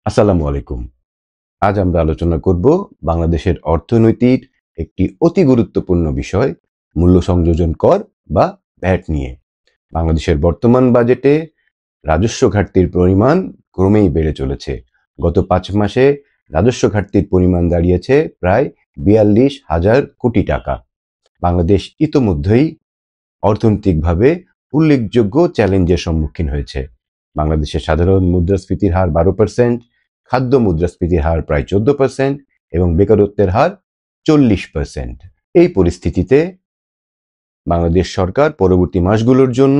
আসসালামু আলাইকুম। আজ আমরা আলোচনা করব বাংলাদেশের অর্থনীতির একটি অতি গুরুত্বপূর্ণ বিষয় মূল্য সংযোজন কর বা ভ্যাট নিয়ে। বাংলাদেশের বর্তমান বাজেটে রাজস্ব ঘাটতির পরিমাণ ক্রমেই বেড়ে চলেছে। গত 5 মাসে রাজস্ব ঘাটতির পরিমাণ দাঁড়িয়েছে প্রায় 42,000 কোটি টাকা। বাংলাদেশ ইতোমধ্যেই অর্থনৈতিকভাবে উল্লেখযোগ্য চ্যালেঞ্জের সম্মুখীন হয়েছে। বাংলাদেশের সাধারণ মুদ্রাস্ফীতির হার 12%, খাদ্য মুদ্রাস্ফীতির হার প্রায় 14% এবং বেকারত্বের হার 40%। এই পরিস্থিতিতে বাংলাদেশ সরকার পরবর্তী মাসগুলোর জন্য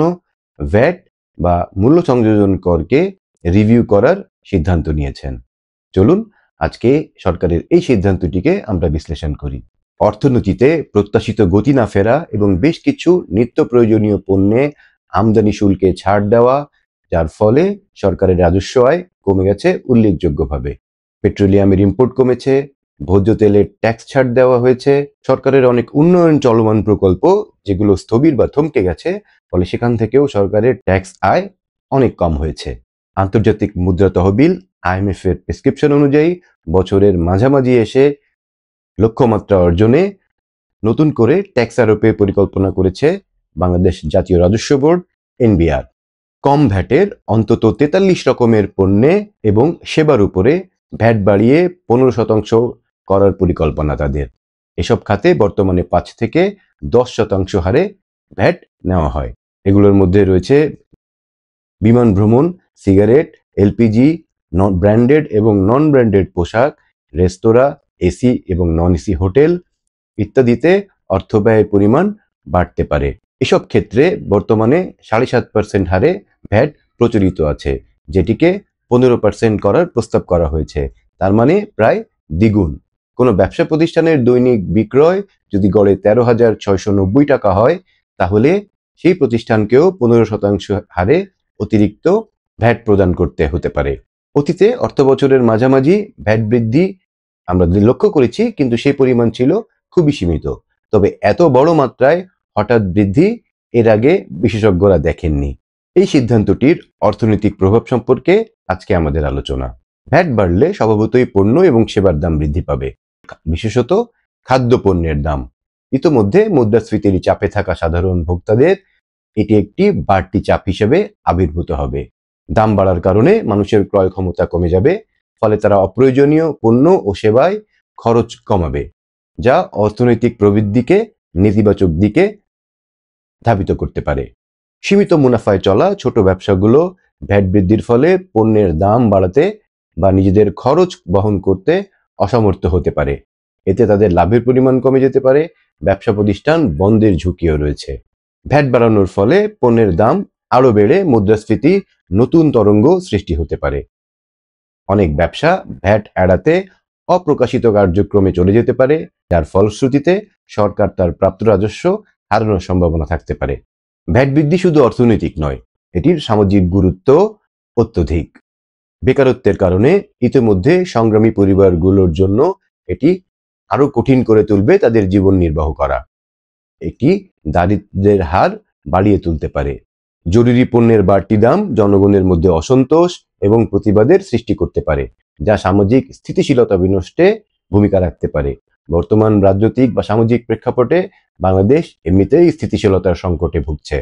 ভ্যাট বা মূল্য সংযোজন করকে রিভিউ করার সিদ্ধান্ত নিয়েছেন। চলুন আজকে সরকারের এই সিদ্ধান্তটিকে আমরা বিশ্লেষণ করি। অর্থনীতিতে প্রত্যাশিত গতি না ফেরা এবং বেশ কিছু নিত্য প্রয়োজনীয় পণ্যে আমদানি শুল্কে ছাড় দেওয়া, যার ফলে সরকারের রাজস্ব আয় কমে গেছে উল্লেখযোগ্যভাবে। পেট্রোলিয়ামের ইম্পোর্ট কমেছে, ভোজ্য তেলের ট্যাক্স ছাড় দেওয়া হয়েছে, সরকারের অনেক উন্নয়ন চলমান প্রকল্প যেগুলো স্থবির বা থমকে গেছে, ফলে সেখান থেকেও সরকারের ট্যাক্স আয় অনেক কম হয়েছে। আন্তর্জাতিক মুদ্রা তহবিল IMF এর প্রেসক্রিপশন অনুযায়ী বছরের মাঝামাঝি এসে লক্ষ্যমাত্রা অর্জনে নতুন করে ট্যাক্স আরোপের পরিকল্পনা করেছে বাংলাদেশ জাতীয় রাজস্ব বোর্ড NBR। কম ভ্যাটের অন্তত 43 রকমের পণ্যে এবং সেবার উপরে ভ্যাট বাড়িয়ে 15% করার পরিকল্পনা তাদের। এসব খাতে বর্তমানে 5 থেকে 10% হারে ভ্যাট নেওয়া হয়। এগুলোর মধ্যে রয়েছে বিমান ভ্রমণ, সিগারেট, LPG, ব্র্যান্ডেড এবং নন ব্র্যান্ডেড পোশাক, রেস্তোরাঁ, এসি এবং নন এসি হোটেল ইত্যাদিতে অর্থ ব্যয়ের পরিমাণ বাড়তে পারে। এসব ক্ষেত্রে বর্তমানে 7.5% হারে ভ্যাট প্রচলিত আছে, যেটিকে 15% করার প্রস্তাব করা হয়েছে। তার মানে প্রায় দ্বিগুণ। কোনো ব্যবসা প্রতিষ্ঠানের দৈনিক বিক্রয় যদি গড়ে 13,690 টাকা হয়, তাহলে সেই প্রতিষ্ঠানকেও 15% হারে অতিরিক্ত ভ্যাট প্রদান করতে হতে পারে। অতীতে অর্থবছরের মাঝামাঝি ভ্যাট বৃদ্ধি আমরা লক্ষ্য করেছি, কিন্তু সেই পরিমাণ ছিল খুবই সীমিত। তবে এত বড় মাত্রায় হঠাৎ বৃদ্ধি এর আগে বিশেষজ্ঞরা দেখেননি। এই সিদ্ধান্তটির অর্থনৈতিক প্রভাব সম্পর্কে আজকে আমাদের আলোচনা। ভ্যাট বাড়লে স্বভাবতই পণ্য এবং সেবার দাম বৃদ্ধি পাবে, বিশেষত খাদ্যপণ্যের দাম। ইতোমধ্যে মুদ্রাস্ফীতির চাপে থাকা সাধারণ ভোক্তাদের এটি একটি বাড়তি চাপ হিসেবে আবির্ভূত হবে। দাম বাড়ার কারণে মানুষের ক্রয় ক্ষমতা কমে যাবে, ফলে তারা অপ্রয়োজনীয় পণ্য ও সেবায় খরচ কমাবে, যা অর্থনৈতিক প্রবৃদ্ধিকে নেতিবাচক দিকে ধাবিত করতে পারে। সীমিত মুনাফায় চলা ছোট ব্যবসাগুলো ভ্যাট বৃদ্ধির ফলে পণ্যের দাম বাড়াতে বা নিজেদের খরচ বহন করতে অসমর্থ হতে পারে। এতে তাদের লাভের পরিমাণ কমে যেতে পারে, ব্যবসা প্রতিষ্ঠান বন্ধের ঝুঁকিও রয়েছে। ভ্যাট বাড়ানোর ফলে পণ্যের দাম আরও বেড়ে মুদ্রাস্ফীতি নতুন তরঙ্গ সৃষ্টি হতে পারে। অনেক ব্যবসা ভ্যাট এড়াতে অপ্রকাশিত কার্যক্রমে চলে যেতে পারে, যার ফলশ্রুতিতে সরকার তার প্রাপ্ত রাজস্ব হারানোর সম্ভাবনা থাকতে পারে। ভ্যাট বৃদ্ধি শুধু অর্থনৈতিক নয়, এটির সামাজিক গুরুত্ব অত্যধিক। বেকারত্বের কারণে ইতিমধ্যে সংগ্রামী পরিবারগুলোর জন্য এটি আরো কঠিন করে তুলবে তাদের জীবন নির্বাহ করা। এটি দারিদ্র্যের হার বাড়িয়ে তুলতে পারে। জরুরি পণ্যের বাড়তি দাম জনগণের মধ্যে অসন্তোষ এবং প্রতিবাদের সৃষ্টি করতে পারে, যা সামাজিক স্থিতিশীলতা বিনষ্টে ভূমিকা রাখতে পারে। বর্তমান রাজনৈতিক বা সামাজিক প্রেক্ষাপটে বাংলাদেশ এমনিতেই স্থিতিশীলতার সংকটে ভুগছে।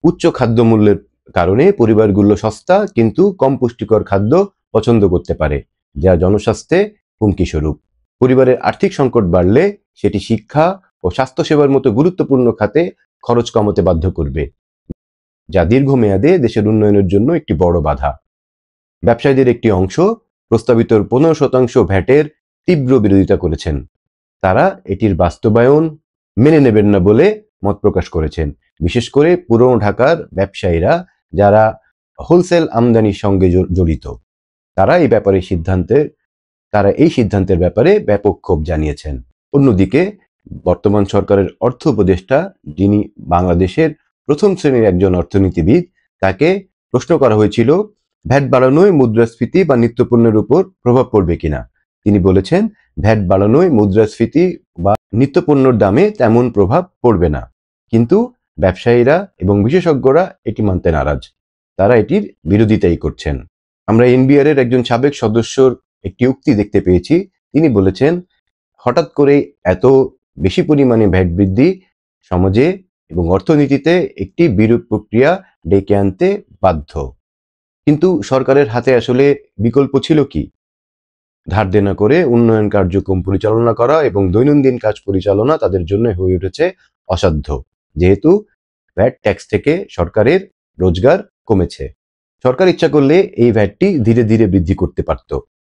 উচ্চ খাদ্যমূল্যের কারণে পরিবারগুলো সস্তা কিন্তু কম পুষ্টিকর খাদ্য পছন্দ করতে পারে, যা জনস্বাস্থ্যে হুমকি স্বরূপ। পরিবারের আর্থিক সংকট বাড়লে সেটি শিক্ষা ও স্বাস্থ্যসেবার মতো গুরুত্বপূর্ণ খাতে খরচ কমাতে বাধ্য করবে, যা দীর্ঘমেয়াদে দেশের উন্নয়নের জন্য একটি বড় বাধা। ব্যবসায়ীদের একটি অংশ প্রস্তাবিত 15% ভ্যাটের তীব্র বিরোধিতা করেছেন। তারা এটির বাস্তবায়ন মেনে নেবেন না বলে মত প্রকাশ করেছেন, বিশেষ করে পুরনো ঢাকার ব্যবসায়ীরা যারা হোলসেল আমদানির সঙ্গে জড়িত। তারা এই সিদ্ধান্তের ব্যাপারে ব্যাপক ক্ষোভ জানিয়েছেন। অন্যদিকে বর্তমান সরকারের অর্থ উপদেষ্টা, যিনি বাংলাদেশের প্রথম শ্রেণীর একজন অর্থনীতিবিদ, তাকে প্রশ্ন করা হয়েছিল ভ্যাট বাড়ানোয় মুদ্রাস্ফীতি বা নিত্যপণ্যের উপর প্রভাব পড়বে কিনা। তিনি বলেছেন, ভ্যাট বাড়ানোয় মুদ্রাস্ফীতি বা নিত্যপণ্যের দামে তেমন প্রভাব পড়বে না, কিন্তু ব্যবসায়ীরা এবং বিশেষজ্ঞরা এটি মানতে নারাজ। তারা এটির বিরোধিতাই করছেন। আমরা এনবিআর এর একজন সাবেক সদস্যর একটি উক্তি দেখতে পেয়েছি। তিনি বলেছেন, হঠাৎ করে এত বেশি পরিমাণে ভ্যাট বৃদ্ধি সমাজে এবং অর্থনীতিতে একটি বিরূপ প্রক্রিয়া ডেকে আনতে বাধ্য। কিন্তু সরকারের হাতে আসলে বিকল্প ছিল কি? ধার দেনা করে উন্নয়ন কার্যক্রম পরিচালনা করা এবং দৈনন্দিন কাজ পরিচালনা তাদের জন্য হয়ে উঠেছে অসাধ্য, যেহেতু ভ্যাট ট্যাক্স থেকে সরকারের রোজগার কমেছে। সরকার ইচ্ছা করলে এই ভ্যাটটি ধীরে ধীরে বৃদ্ধি করতে পারত,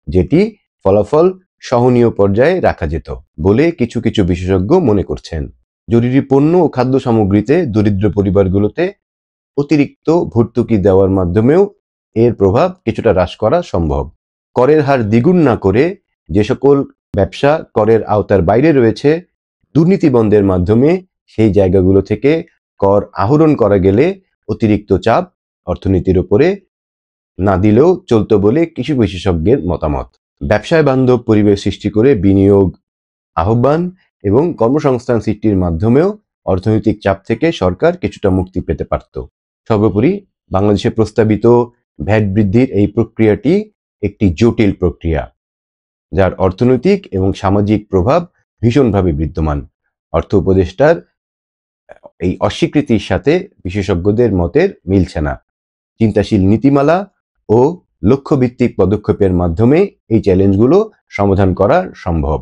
যেটি ফলাফল সহনীয় পর্যায়ে রাখা যেত বলে কিছু কিছু বিশেষজ্ঞ মনে করছেন। জরুরি পণ্য ও খাদ্য সামগ্রীতে দরিদ্র পরিবারগুলোতে অতিরিক্ত ভর্তুকি দেওয়ার মাধ্যমেও এর প্রভাব কিছুটা হ্রাস করা সম্ভব। করের হার দ্বিগুণ না করে যে সকল ব্যবসা করের আওতার বাইরে রয়েছে, দুর্নীতি বন্ধের মাধ্যমে সেই জায়গাগুলো থেকে কর আহরণ করা গেলে অতিরিক্ত চাপ অর্থনীতির উপরে না দিলেও চলত বলে কিছু বিশেষজ্ঞের মতামত। ব্যবসায় বান্ধব পরিবেশ সৃষ্টি করে বিনিয়োগ আহ্বান এবং কর্মসংস্থান সৃষ্টির মাধ্যমেও অর্থনৈতিক চাপ থেকে সরকার কিছুটা মুক্তি পেতে পারত। সর্বোপরি বাংলাদেশে প্রস্তাবিত ভ্যাট বৃদ্ধির এই প্রক্রিয়াটি একটি জটিল প্রক্রিয়া, যার অর্থনৈতিক এবং সামাজিক প্রভাব ভীষণভাবে বিদ্যমান। অর্থ উপদেষ্টার এই অস্বীকৃতির সাথে বিশেষজ্ঞদের মতের মিলছে না। চিন্তাশীল নীতিমালা ও লক্ষ্যভিত্তিক পদক্ষেপের মাধ্যমে এই চ্যালেঞ্জগুলো সমাধান করা সম্ভব।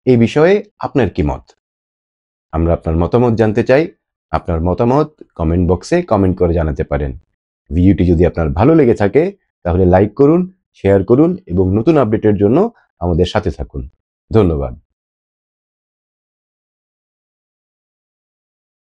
এই বিষয়ে আপনার কি মত? আমরা আপনার মতামত জানতে চাই। আপনার মতামত কমেন্ট বক্সে কমেন্ট করে জানাতে পারেন। ভিডিওটি যদি আপনার ভালো লেগে থাকে তাহলে লাইক করুন, শেয়ার করুন এবং নতুন আপডেটের জন্য আমাদের সাথে থাকুন। ধন্যবাদ।